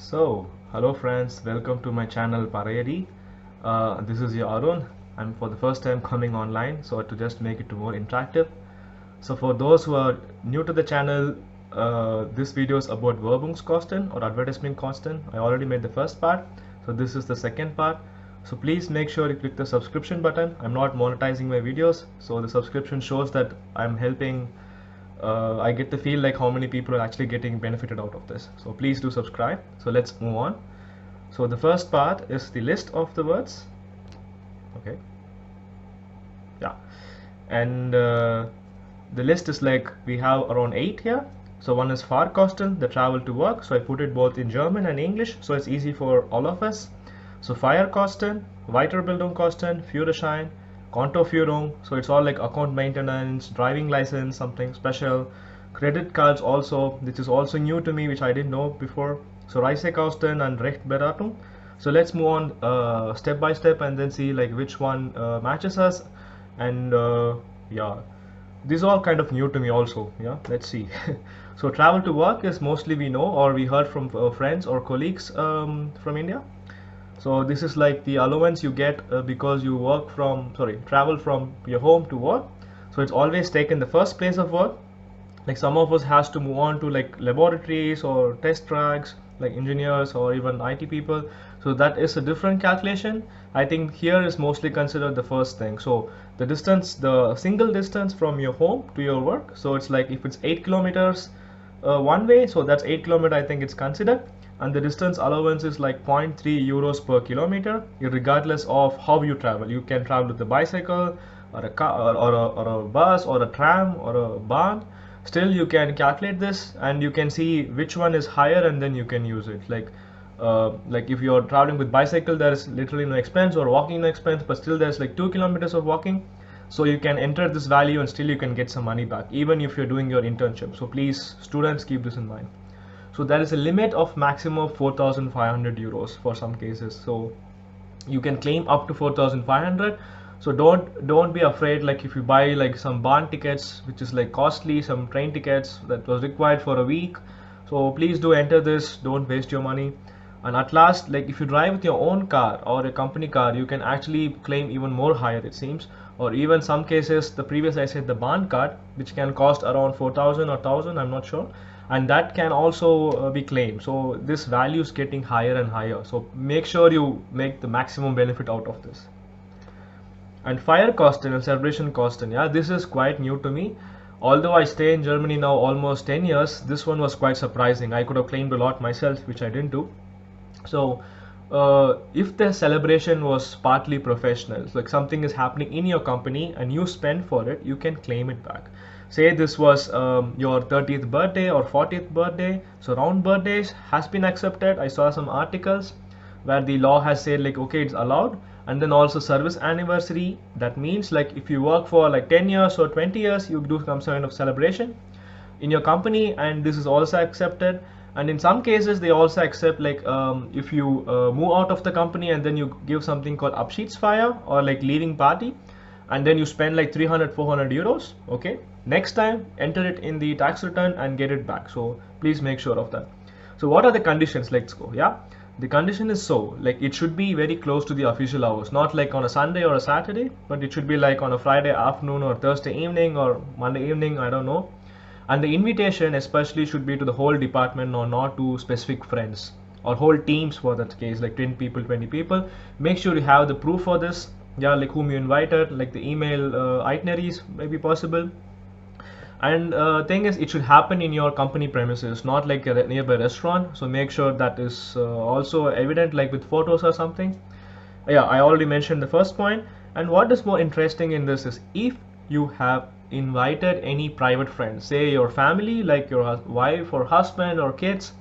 Hello friends, welcome to my channel Parayadi. This is your Arun. I'm for the first time coming online, so to just make it more interactive. So for those who are new to the channel, this video is about Werbungskosten or advertisement Kosten. I already made the first part, so this is the second part. So please make sure you click the subscription button. I'm not monetizing my videos, so the subscription shows that I'm helping. I get to feel like how many people are actually getting benefited out of this. So please do subscribe. So let's move on. So the first part is the list of the words. Okay. Yeah. And the list is like we have around 8 here. So one is FahrKosten, the travel to work. So I put it both in German and English, so it's easy for all of us. So FeierKosten, Weiterbildung Kosten, Führerschein, Kontoführung, so it's all like account maintenance, driving license, something special. Credit cards also, which is also new to me, which I didn't know before. So Reisekosten and Rechtsberatung. So let's move on step by step and then see like which one matches us. And yeah, these are all kind of new to me also. Yeah, let's see. So travel to work is mostly we know or we heard from friends or colleagues from India. So this is like the allowance you get because you travel from your home to work. So it's always taken the first place of work. Like some of us has to move on to like laboratories or test tracks, like engineers or even IT people. So that is a different calculation. I think here is mostly considered the first thing. So the distance, the single distance from your home to your work. So it's like if it's 8 kilometers one way, so that's 8 kilometer I think it's considered. And the distance allowance is like 0.3 euros per kilometer, regardless of how you travel. You can travel with a bicycle or a car or a bus or a tram or a barn. Still you can calculate this and you can see which one is higher and then you can use it. Like if you're traveling with bicycle, there is literally no expense, or walking no expense, but still there's like 2 kilometers of walking. So you can enter this value and still you can get some money back, even if you're doing your internship. So please, students, keep this in mind. So there is a limit of maximum 4,500 euros for some cases. So you can claim up to 4,500. So don't be afraid. Like if you buy like some barn tickets, which is like costly, some train tickets that was required for a week. So please do enter this. Don't waste your money. And at last, like if you drive with your own car or a company car, you can actually claim even more higher, it seems. Or even some cases, the previous I said the barn card, which can cost around 4,000 or 1,000, I'm not sure. And that can also be claimed. So this value is getting higher and higher. So make sure you make the maximum benefit out of this. And FeierKosten and celebration Kosten, yeah, this is quite new to me. Although I stay in Germany now almost 10 years, this one was quite surprising. I could have claimed a lot myself, which I didn't do. So if the celebration was partly professional, like something is happening in your company and you spend for it, you can claim it back. Say this was your 30th birthday or 40th birthday, so round birthdays has been accepted. I saw some articles where the law has said like okay, it's allowed. And then also service anniversary, that means like if you work for like 10 years or 20 years, you do some kind of celebration in your company, and this is also accepted. And in some cases they also accept like if you move out of the company and then you give something called Abschiedsfeier or like leaving party, and then you spend like 300-400 euros. Okay, next time enter it in the tax return and get it back. So please make sure of that. So what are the conditions? Let's go. Yeah, the condition is so like it should be very close to the official hours, not like on a Sunday or a Saturday, but it should be like on a Friday afternoon or Thursday evening or Monday evening, I don't know. And the invitation especially should be to the whole department or not to specific friends or whole teams for that case, like 10 people, 20 people. Make sure you have the proof for this. Yeah, like whom you invited, like the email itineraries may be possible. And thing is, it should happen in your company premises, not like a nearby restaurant. So make sure that is also evident, like with photos or something. Yeah, I already mentioned the first point. And what is more interesting in this is if you have invited any private friends, say your family, like your wife or husband or kids,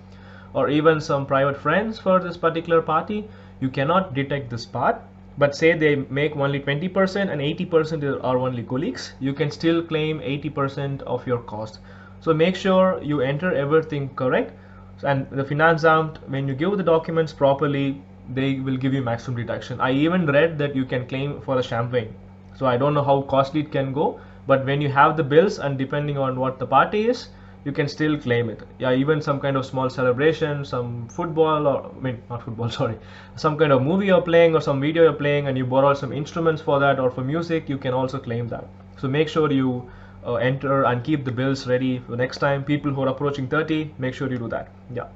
or even some private friends for this particular party, you cannot detect this part. But say they make only 20% and 80% are only colleagues, you can still claim 80% of your cost. So make sure you enter everything correct, and the Finanzamt, when you give the documents properly, they will give you maximum deduction. I even read that you can claim for a champagne. So I don't know how costly it can go, but when you have the bills and depending on what the party is, you can still claim it. Yeah, even some kind of small celebration, some football, or I mean not football, sorry, some kind of movie you're playing or some video you're playing, and you borrow some instruments for that, or for music, you can also claim that. So make sure you enter and keep the bills ready for next time. People who are approaching 30, make sure you do that. Yeah.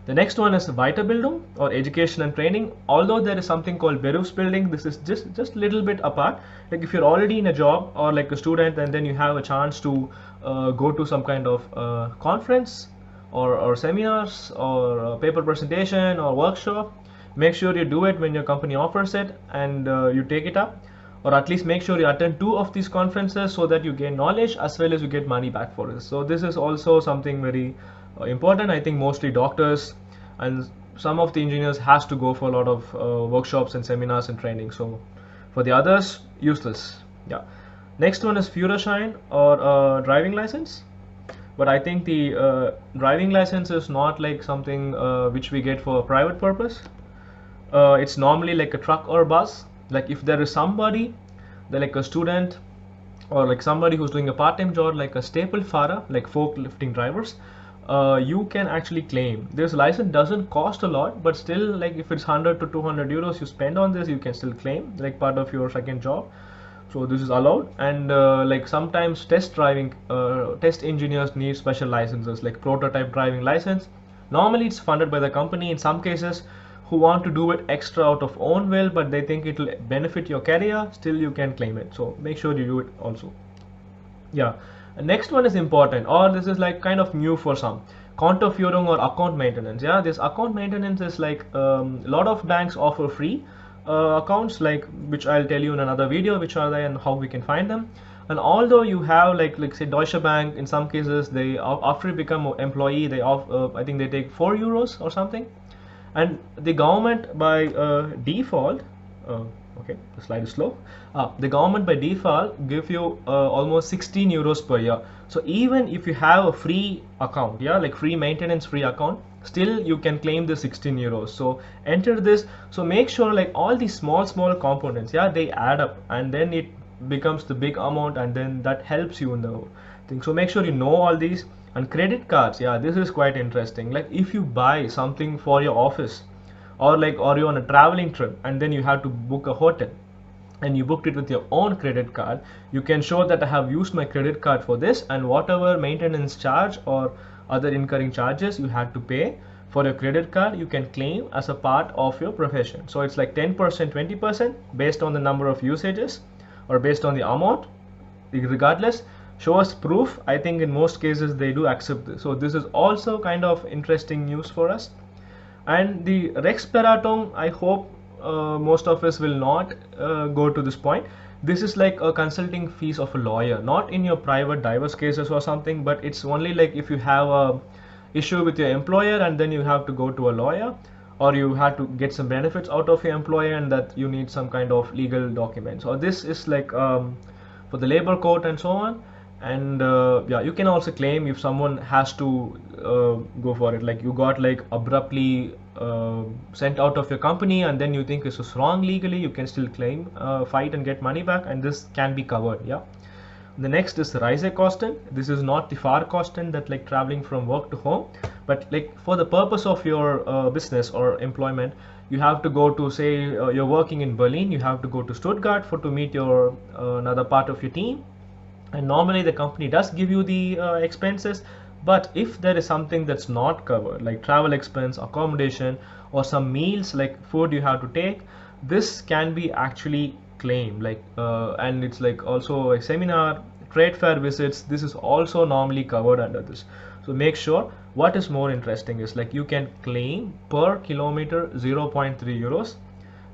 The next one is Weiterbildung, or education and training. Although there is something called Berufsbildung, this is just a little bit apart. Like if you're already in a job or like a student, and then you have a chance to go to some kind of conference or seminars or paper presentation or workshop, make sure you do it when your company offers it, and you take it up, or at least make sure you attend 2 of these conferences so that you gain knowledge as well as you get money back for this. So this is also something very important. I think mostly doctors and some of the engineers has to go for a lot of workshops and seminars and training. So for the others, useless. Yeah. Next one is Führerschein, or driving license. But I think the driving license is not like something which we get for a private purpose. It's normally like a truck or bus. Like if there is somebody, like a student or like somebody who's doing a part-time job, like a staple fahrer, like forklifting drivers, you can actually claim. This license doesn't cost a lot, but still, like if it's 100 to 200 euros you spend on this, you can still claim like part of your second job. So this is allowed. And like sometimes test engineers need special licenses, like prototype driving license. Normally it's funded by the company. In some cases, who want to do it extra out of own will, but they think it will benefit your career, still you can claim it. So make sure you do it also. Yeah. Next one is important, or this is like kind of new for some. Kontoführung, or account maintenance. Yeah, this account maintenance is like a lot of banks offer free accounts, like which I'll tell you in another video which are there and how we can find them. And although you have like say Deutsche Bank, in some cases they after you become an employee, they I think they take 4 euros or something. And the government by default, okay, the slide is slow. The government by default give you almost 16 euros per year. So even if you have a free account, yeah, like free maintenance free account, still you can claim the 16 euros. So enter this. So make sure like all these small components, yeah, they add up, and then it becomes the big amount, and then that helps you in the thing. So make sure you know all these. And credit cards, yeah, this is quite interesting. Like if you buy something for your office, or you're on a traveling trip, and then you have to book a hotel, and you booked it with your own credit card, you can show that I have used my credit card for this, and whatever maintenance charge or other incurring charges you had to pay for your credit card, you can claim as a part of your profession. So it's like 10%, 20% based on the number of usages or based on the amount. Regardless, show us proof. I think in most cases they do accept this. So this is also kind of interesting news for us. And the Rechtsberatung, I hope most of us will not go to this point. This is like a consulting fees of a lawyer, not in your private divorce cases or something, but it's only like if you have a issue with your employer and then you have to go to a lawyer, or you have to get some benefits out of your employer and that you need some kind of legal documents. Or this is like for the labor court and so on. And yeah, you can also claim if someone has to go for it, like you got like abruptly sent out of your company and then you think this is wrong legally, you can still claim, fight and get money back, and this can be covered. Yeah. The next is Reisekosten. This is not the FahrKosten, that like traveling from work to home, but like for the purpose of your business or employment, you have to go to, say you're working in Berlin, you have to go to Stuttgart to meet your another part of your team. And normally the company does give you the expenses, but if there is something that's not covered, like travel expense, accommodation, or some meals like food you have to take, this can be actually claimed. Like and it's like also a seminar, trade fair visits, this is also normally covered under this. So make sure. What is more interesting is like you can claim per kilometer 0.3 euros.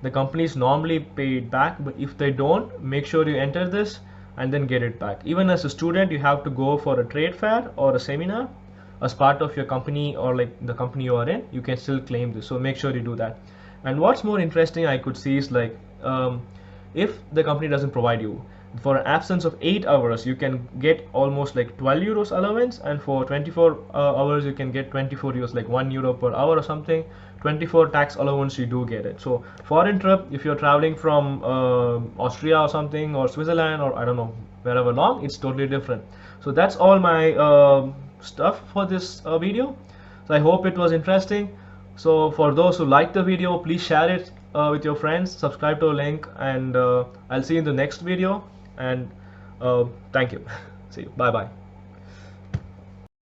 The companies normally pay it back, but if they don't, make sure you enter this and then get it back. Even as a student, you have to go for a trade fair or a seminar as part of your company, or like the company you are in, you can still claim this. So make sure you do that. And what's more interesting I could see is like if the company doesn't provide you for an absence of 8 hours, you can get almost like 12 euros allowance, and for 24 hours you can get 24 euros, like 1 euro per hour or something. 24 tax allowance you do get it. So foreign trip, if you're traveling from Austria or something, or Switzerland, or I don't know, wherever long, it's totally different. So that's all my stuff for this video. So I hope it was interesting. So for those who like the video, please share it with your friends, subscribe to a link, and I'll see you in the next video. And thank you. See you. Bye bye.